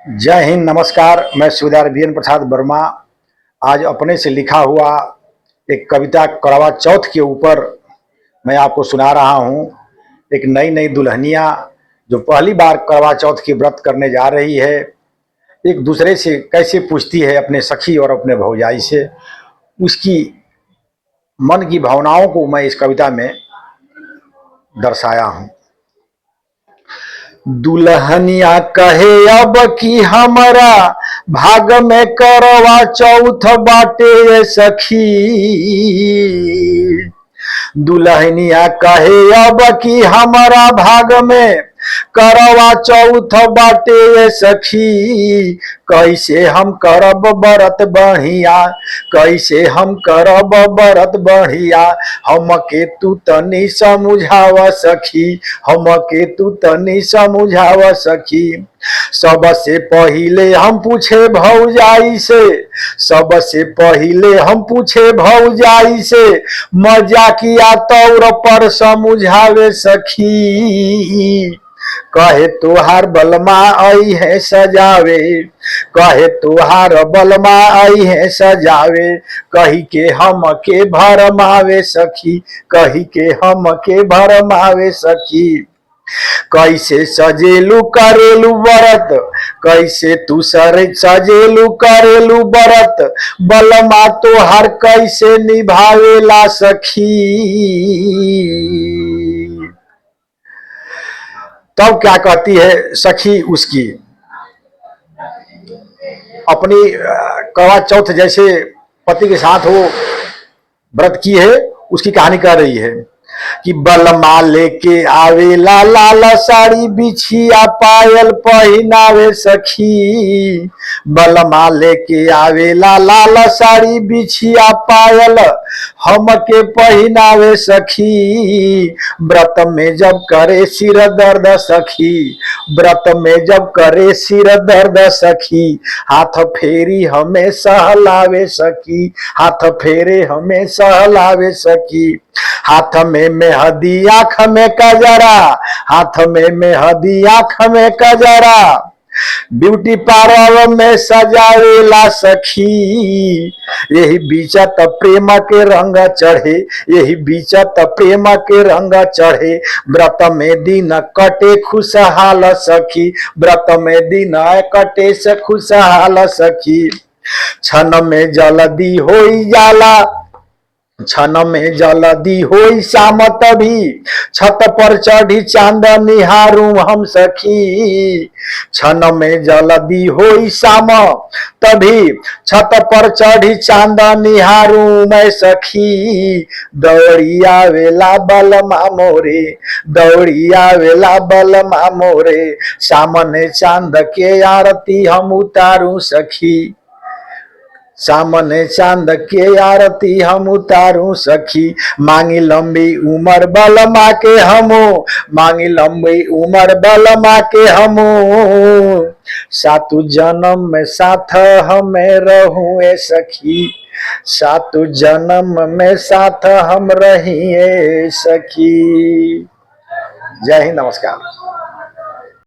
जय हिंद, नमस्कार। मैं सूबेदार बीएन प्रसाद वर्मा आज अपने से लिखा हुआ एक कविता करवा चौथ के ऊपर मैं आपको सुना रहा हूँ। एक नई नई दुल्हनिया जो पहली बार करवा चौथ की व्रत करने जा रही है, एक दूसरे से कैसे पूछती है अपने सखी और अपने भौजाई से, उसकी मन की भावनाओं को मैं इस कविता में दर्शाया हूँ। दुल्हनिया कहे अब की हमरा भाग में करवा चौथ बाटे ये सखी। दुल्हनिया कहे अब की हमरा भाग में करवा चौथ बाटे ये सखी। कैसे हम करब बरत बढ़िया, कैसे हम करब बरत बढ़िया, हमके तू तनी समझावा सखी, हमके तू तनी समझावा सखी। सबसे पहिले हम पूछे भौजाई से, सबसे पहिले हम पूछे भौजाई से, मजाकिया तौर पर समझावे सखी। कहे तुहार बलमा आई है सजावे, कहे तुहार बलमा आई है सजावे, कही के हम के भरमावे सखी, कही के हम के भरमावे सखी। कैसे सजेलू करेलू व्रत, कैसे तू सजेलू करेलू व्रत, बलमा तोहार कैसे निभावेला सखी। तब क्या कहती है सखी उसकी, अपनी करवा चौथ जैसे पति के साथ वो व्रत की है उसकी कहानी कह रही है कि बलमा लेके आवे लाल साड़ी बिछिया पायल पहनावे सखी। बलमा लेके आवे लाल साड़ी बिछिया पायल हमके पहनावे सखी। व्रत में जब करे सिर दर्द सखी, व्रत में जब करे सिर दर्द सखी, हाथ फेरी हमें सहलावे सखी, हाथ फेरे हमें सहलावे सखी। हाथ में मेहंदी आँख में कजरा, हाथ में मेहंदी आँख में कजरा, ब्यूटी पार्लर में सजावेला सखी। यही बीचत प्रेम के रंग चढ़े, यही बीचत प्रेम के रंग चढ़े, व्रत में दिन कटे खुशहाल सखी, व्रत में दिन कटे से खुशहाल सखी। क्षण में जल्दी होई जाला, क्षण में जल्दी होई शाम तभी, छत पर चढ़ी चांद निहारू हम सखी। क्षण में जल्दी होई शाम तभी, छत पर चढ़ी चांद निहारू मैं सखी। दौड़िया वेला बलमा मोरे, दौड़िया वेला बलमा मोरे, सामने चांद के आरती हम उतारू सखी, सामने चांद के आरती हम उतारू सखी। मांगी लंबी उम्र बलमा के हमो, मांगी लंबी उम्र बलमा के हमो, सातु जन्म में साथ हमें रहूं ए सखी, सातु जन्म में साथ हम रहिए सखी। जय हिंद, नमस्कार।